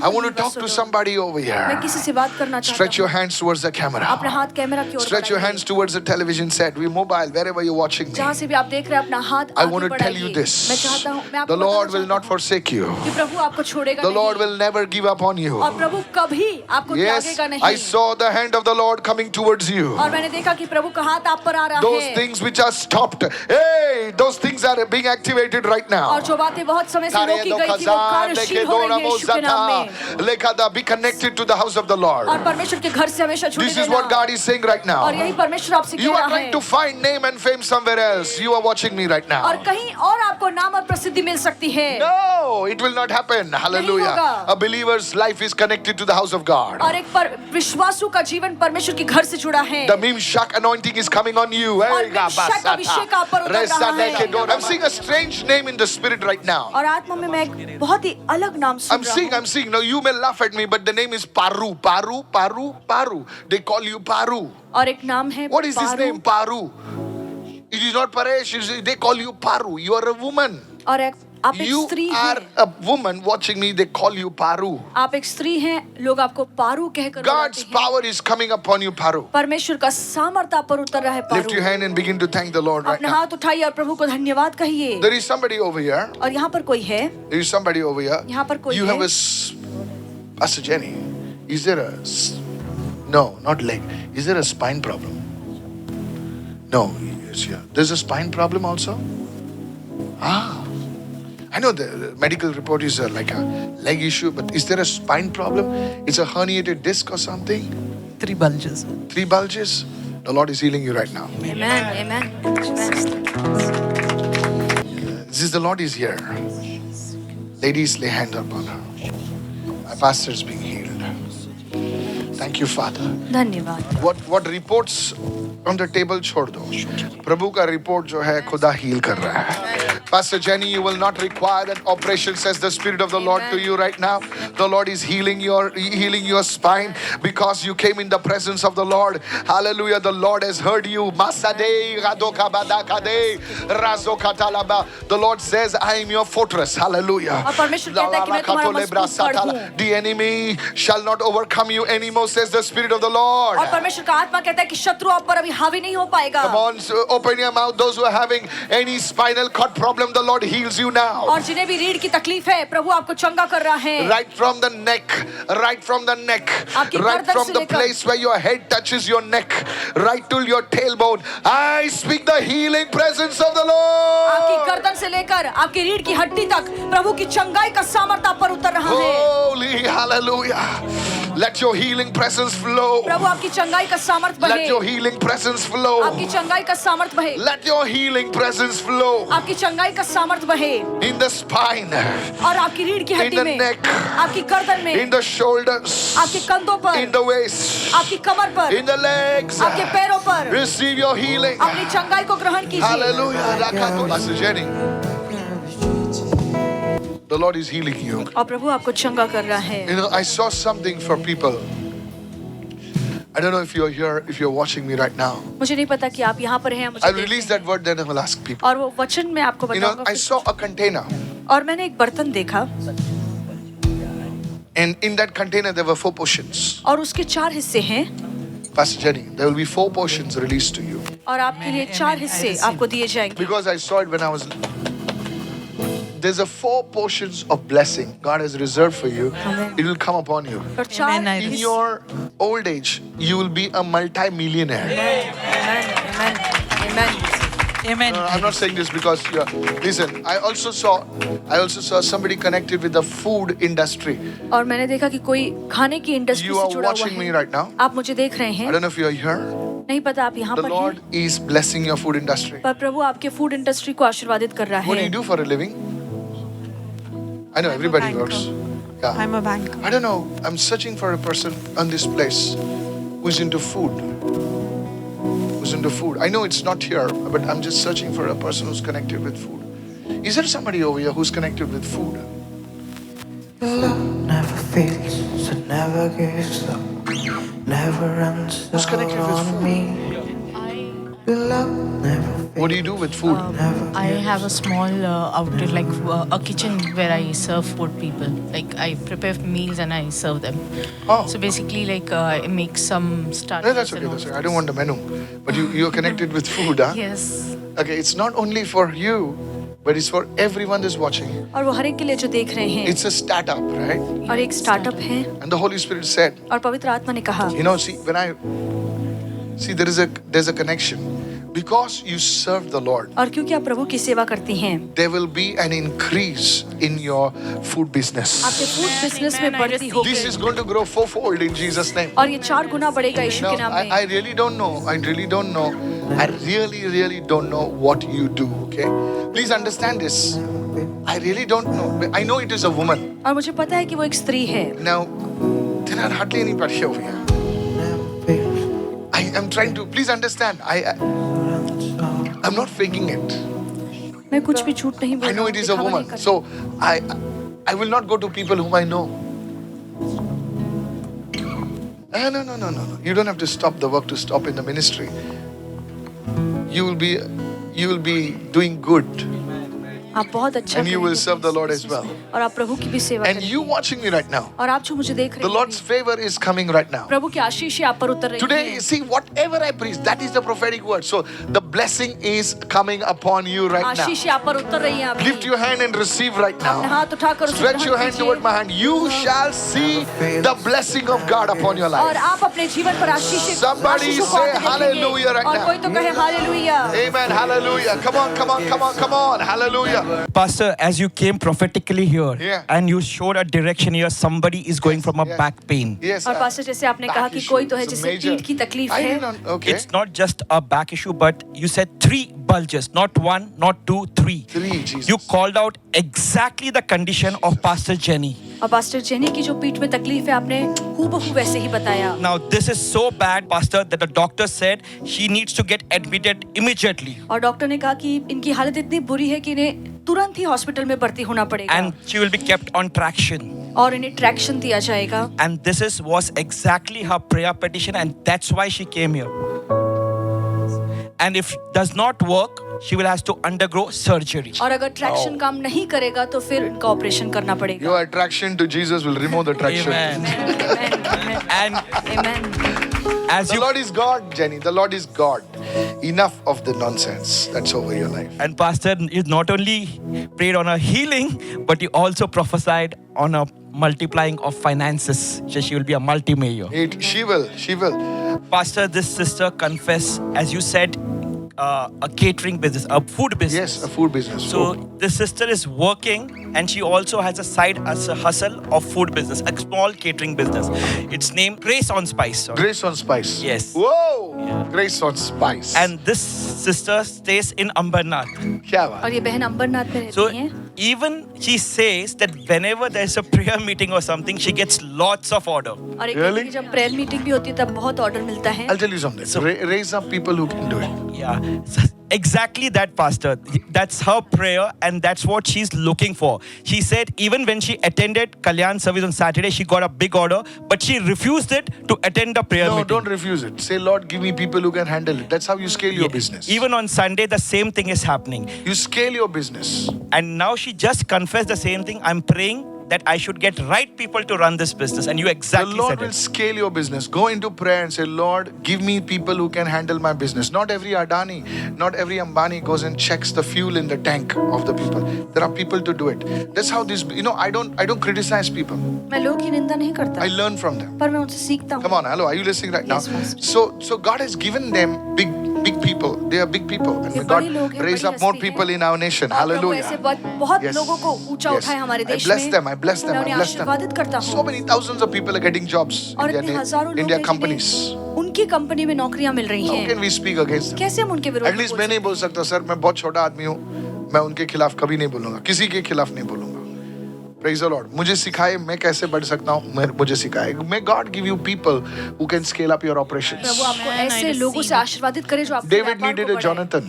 I want to talk to somebody over मैं here. किसी से बात करना चाहता Stretch your हूँ। hands towards the अपने camera. हाथ कैमरा की ओर Stretch your बढ़ाइए। hands towards the television set. We mobile, wherever you're watching me. जहाँ से भी आप देख रहे हैं अपना हाथ I आगे want to tell you बढ़ाइए। this. मैं चाहता हूँ, मैं आपको The Lord बताना will not चाहता हूँ forsake you. कि प्रभु आपको छोड़ेगा The Lord नहीं will never give up on you. और प्रभु कभी आपको Yes, त्यागेगा I नहीं। saw the hand of the Lord coming towards you. और मैंने देखा कि प्रभु का हाथ आप पर आ रहा Those है। things which are stopped, hey, those things are being activated right now. और जो बातें बहुत समय से रोकी गई थी वो कार्यशील हो रही है यीशु के नाम में। Be connected to the house of the Lord. और परमेश्वर के घर से हमेशा जुड़े This is what रहना। God is saying right now. और यही परमेश्वर आपसे You कह are रहा trying है। to find name and fame somewhere else. You are watching me right now. और कहीं और आपको नाम और प्रसिद्धि मिल सकती है। No, it will not happen. Hallelujah. होगा। A believer's life is connected to the house of God. और एक विश्वासु का जीवन परमेश्वर के घर से जुड़ा है। The Mimshak anointing is coming on you. और मिमशाक अभिषेक आप पर उतर रहा है। I'm seeing a strange name in the spirit right now. और आत्मा में मैं एक बहुत ही अलग नाम सुन रहा हूँ। I'm seeing. Now you may laugh at me, but the name is Paru. Paru. They call you Paru. और एक नाम है What is this Paru. name? Paru. It is not Paresh. They call you Paru. You are a woman. और आप एक You स्त्री are हैं। a woman watching me. They call you Paru. आप एक स्त्री हैं, लोग आपको पारू कहकर God's बुलाते हैं। power is coming upon you, Paru. परमेश्वर का सामर्थ्य आप पर उतर रहा है Lift your Paru. hand and begin to thank the Lord right अपने now. हाथ उठाइए और प्रभु को धन्यवाद कहिए। There is somebody over here. और यहाँ पर कोई है, There is somebody over here. यहाँ पर कोई You है। have a Pastor Jenny. Is there a no, not leg. Is there a spine problem? No, yes, yeah. There's a spine problem also. I know the medical report is like a leg issue, but is there a spine problem? It's a herniated disc or something? 3 bulges. 3 bulges? The Lord is healing you right now. Amen. This is the Lord is here. Ladies, lay hand upon her. My pastor is being healed. Thank you, Father. धन्यवाद। What reports on the table छोड़ दो। प्रभु का report जो है खुदा heal कर रहा है। Pastor Jenny, you will not require that operation, says the Spirit of the Lord to you right now. The Lord is healing your spine because you came in the presence of the Lord. Hallelujah. The Lord has heard you. The Lord says, I am your fortress. Hallelujah. और परमेश्वर कहता है कि मैं तुम्हारा मजबूत गढ़ हूँ। The enemy shall not overcome you anymore, says the Spirit of the Lord. और परमेश्वर का आत्मा कहता है कि शत्रु आप पर अभी हावी नहीं हो पाएगा। Come on, open your mouth. Those who are having any spinal cord problem, the Lord heals you now. और जिन्हें भी रीढ़ की तकलीफ है, प्रभु आपको चंगा कर रहा है। Right from the neck, right from the place where your head touches your neck, right to your tailbone. I speak the healing presence of the Lord. आपकी गर्दन से लेकर आपकी रीढ़ की हड्डी तक प्रभु की चंगाई का सामर्थ्य आप पर उतर रहा है। Holy hallelujah. Let your healing presence flow. प्रभु आपकी चंगाई का सामर्थ्य बहे। Let your healing presence flow. आपकी चंगाई का सामर्थ्य बहे। Let your healing presence flow. आपकी चंगाई का सामर्थ्य बहे। In the spine. और आपकी रीढ़ की हड्डी में, neck, आपकी गर्दन में, in the shoulders, आपके कंधों पर, in the waist, आपकी कमर पर, in the legs. आपके पैरों पर Receive your healing. अपनी चंगाई को ग्रहण कीजिए। Hallelujah. Pastor Jenny, the Lord is healing you. और प्रभु आपको चंगा कर रहा है। You know, I saw something for people. I don't know if you're here, if you're watching me right now. मुझे नहीं पता कि आप यहाँ पर हैं, मुझे I'll देख release रहे that word, then I will ask people. हैं। और वो वचन मैं आपको You know, बताऊंगा। I saw a container, और मैंने एक बर्तन देखा and in that container there were 4 portions. और उसके 4 हिस्से हैं Pastor Jenny, there will be 4 portions released to you. और आपके लिए 4 हिस्से आपको दिए जाएंगे। Because I saw it when I was. There's a 4 portions of blessing God has reserved for you. It will come upon you. और 4 Amen, I In receive. your old age, you will be a multi-millionaire. Amen. I'm not saying this because listen. I also saw somebody connected with the food industry. और मैंने देखा कि कोई खाने की industry You से are जुड़ा हुआ watching me है। right now. आप मुझे देख रहे I हैं, don't know if you are here. नहीं पता आप यहाँ The पर Lord हैं, is blessing your food industry. पर प्रभु आपके फूड इंडस्ट्री को आशीर्वादित कर रहा What do है। you do for a living? I know I'm a everybody banker. works. Yeah. I'm a banker. I don't know. I'm searching for a person on this place who's into food. Who's into food. I know it's not here, but I'm just searching for a person who's connected with food. Is there somebody over here who's connected with food? Love never fails, it never gives up, never runs Who's connected with out food? on me. Your love never fails. What do you do with food? I have a small outlet, like a kitchen where I serve food people. Like I prepare meals and I serve them. Oh. So basically, like I make some starters. No, that's okay. and all That's okay. that. I don't want the menu, but you're connected with food, huh? Yes. Okay, it's not only for you, but it's for everyone that's watching. और वो हर एक के लिए जो देख रहे हैं It's a startup, right? और एक स्टार्टअप है And the Holy Spirit said, और पवित्र आत्मा ने कहा you know, there's a connection. Because you serve the Lord, और क्योंकि आप प्रभु की सेवा करती हैं there will be an increase in your food business. आपके फूड बिजनेस में Amen, I बढ़ती receive होगी This is going to grow fourfold in Jesus' name. और ये 4 गुना बढ़ेगा यीशु Now, के नाम में I really don't know. I really don't know. I really don't know what you do, okay? Please understand this. I really don't know. I know it is a woman. और मुझे पता है कि वो एक स्त्री है Now, there are hardly anybody over here. I am trying to, please understand. I'm not faking it. मैं कुछ भी झूठ नहीं बोल I know it is a woman. So, I will not go to people whom I know. No. You don't have to stop the work to stop in the ministry. You will be doing good. आप बहुत अच्छा And you will करेंगे serve the Lord as well. और आप प्रभु की भी सेवा And करेंगे you watching me right now, और आप जो मुझे देख the रहे Lord's हैं favor is coming right now. प्रभु की आशीष ही आप पर उतर रही Today, है see, whatever I preach, that is the prophetic word. So the blessing is coming upon you right now. आशीष ही आप पर उतर रही है Lift your hand and receive right अपने now. हाथ उठाकर उसे Stretch your ग्रहण hand कीजिए। toward my hand. You shall see the blessing of God upon your और life. आप अपने जीवन पर आशीष Somebody आशीषों को say आते देखेंगे। hallelujah right और now. कोई तो कहे hallelujah Amen. Hallelujah. Come on. Hallelujah. Pastor, as you came prophetically here Yeah. and you showed a direction here, somebody is going from a yes. back pain. Yes. और pastor जैसे आपने कहा कि कोई तो है जिसे पीठ की तकलीफ I है did not. Okay. It's not just a back issue, but you said 3 bulges, not 1, not 2, 3. 3, Jesus. You called out exactly the condition of Pastor Jenny. और पास्टर जेनी की जो पीठ में तकलीफ है आपने हूबहू वैसे ही बताया Now, this is so bad, Pastor, that the doctor said she needs to get admitted immediately. और डॉक्टर ने कहा कि इनकी हालत इतनी बुरी है कि इन्हें तुरंत ही हॉस्पिटल में भर्ती होना पड़ेगा And she will be kept on traction. और इन्हें ट्रैक्शन दिया जाएगा And this was exactly her prayer petition, and that's why she came here. And if does not work, she will have to undergo surgery. और अगर traction काम नहीं करेगा तो फिर इनका ऑपरेशन करना पड़ेगा Your attraction to Jesus will remove the traction. Amen. And Amen. as The you Lord is God, Jenny. The Lord is God. Enough of the nonsense that's over your life. and Pastor, you not only prayed on a healing, but you also prophesied on a multiplying of finances. So she will be a multi-mayor. She will. Pastor, this sister confessed, as you said, a catering business, a food business. Yes, a food business. So this sister is working, and she also has a side as a hustle of food business, a small catering business. It's named Grace on Spice. Sorry. Grace on Spice. Yes. Whoa! Grace on Spice. And this sister stays in Ambernath. क्या बात? और ये बहन अंबरनाथ में So रहती हैं even she says that whenever there's a prayer meeting or something, she gets lots of order. और एक Really? दिन की जब प्रेयर मीटिंग भी होती है तब बहुत ऑर्डर मिलता है I'll tell you something. So- Raise up people who can do it. Yeah. So exactly that, Pastor. That's her prayer, and that's what she's looking for. She said even when she attended Kalyan service on Saturday, she got a big order, but she refused it to attend the prayer No, meeting. don't refuse it. Say, Lord, give me people who can handle it. That's how you scale your Yeah. business. Even on Sunday, the same thing is happening. You scale your business. And now she just confessed the same thing. I'm praying that I should get right people to run this business. And you The exactly Lord said will it. scale your business. Go into prayer and say, Lord, give me people who can handle my business. Not every Adani, not every Ambani goes and checks the fuel in the tank of the people. There are people to do it. That's how this, I don't criticize people. मैं लोग की निंदा नहीं करता I learn from them. पर मैं उनसे सीखता हूँ Come on, hello, are you listening right now? Yes, Pastor. So God has given them big people. They are big people. And ये may God बड़े लोग हैं, raise बड़ी up more हस्ती people है। in our nation. और प्रभु ऐसे Hallelujah. बहुत Yes. लोगों को ऊंचा Yes. उठाए हमारे I देश bless में them. I bless them. मैं I उन्हें bless them. आशीर्वादित करता So हूँ many thousands of people are getting jobs और in इतने हजारों their, in लोग their हैं companies. जिन्हें उनकी कंपनी में नौकरियां मिल रही How हैं can we speak against them? कैसे हम उनके विरोध At में least बोल मैं नहीं सकते बोल सकता सर मैं बहुत छोटा आदमी हूँ मैं उनके खिलाफ कभी नहीं बोलूंगा किसी के खिलाफ नहीं बोलूंगा Praise the Lord. मुझे सिखाए मैं कैसे बढ़ सकता हूँ मुझे सिखाए May God give you people who can scale up your operations. प्रभु आपको Amen, I ऐसे लोगों से receive. आशीर्वादित करे जो आपके David व्यापार needed को a बढ़ाए। Jonathan.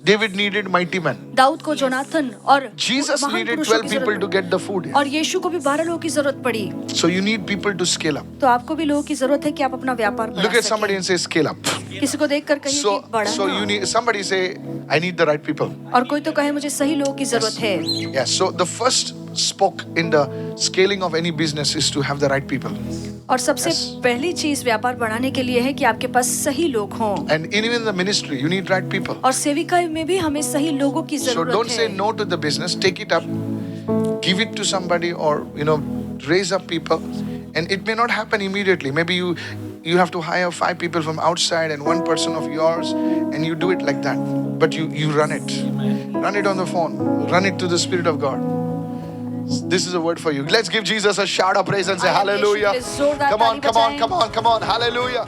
David needed mighty men. Dawood को जोनाथन और Jesus महान needed पुरुषों 12 की people जरूरत to get the food. और यीशु को भी 12 लोगों की जरूरत पड़ी। So you need people to scale up. तो आपको भी लोगों की जरूरत है कि आप अपना व्यापार Look बढ़ा at somebody सकें। and say scale up. किसी को देखकर कहिए So कि बढ़ा so you need somebody say I need the right people. और कोई तो कहे मुझे सही लोगों की जरूरत है। Yes. So the first spoke in the scaling of any business is to have the right people. और सबसे पहली चीज व्यापार बढ़ाने के लिए है कि आपके पास सही लोग हों। And even in the ministry, you need right people. और सेविकाई में भी हमें सही लोगों की So जरूरत don't say है। no to the business. Take it up, give it to somebody, or raise up people. And it may not happen immediately. Maybe you have to hire 5 people from outside and 1 person of yours, and you do it like that. But you run it. Run it on the phone. Run it to the Spirit of God. This is a word for you. Let's give Jesus a shout of praise and say आइए, hallelujah. यीशु के लिए जोरदार Come on, ताली come on, बजाएं। come on, come on. Hallelujah.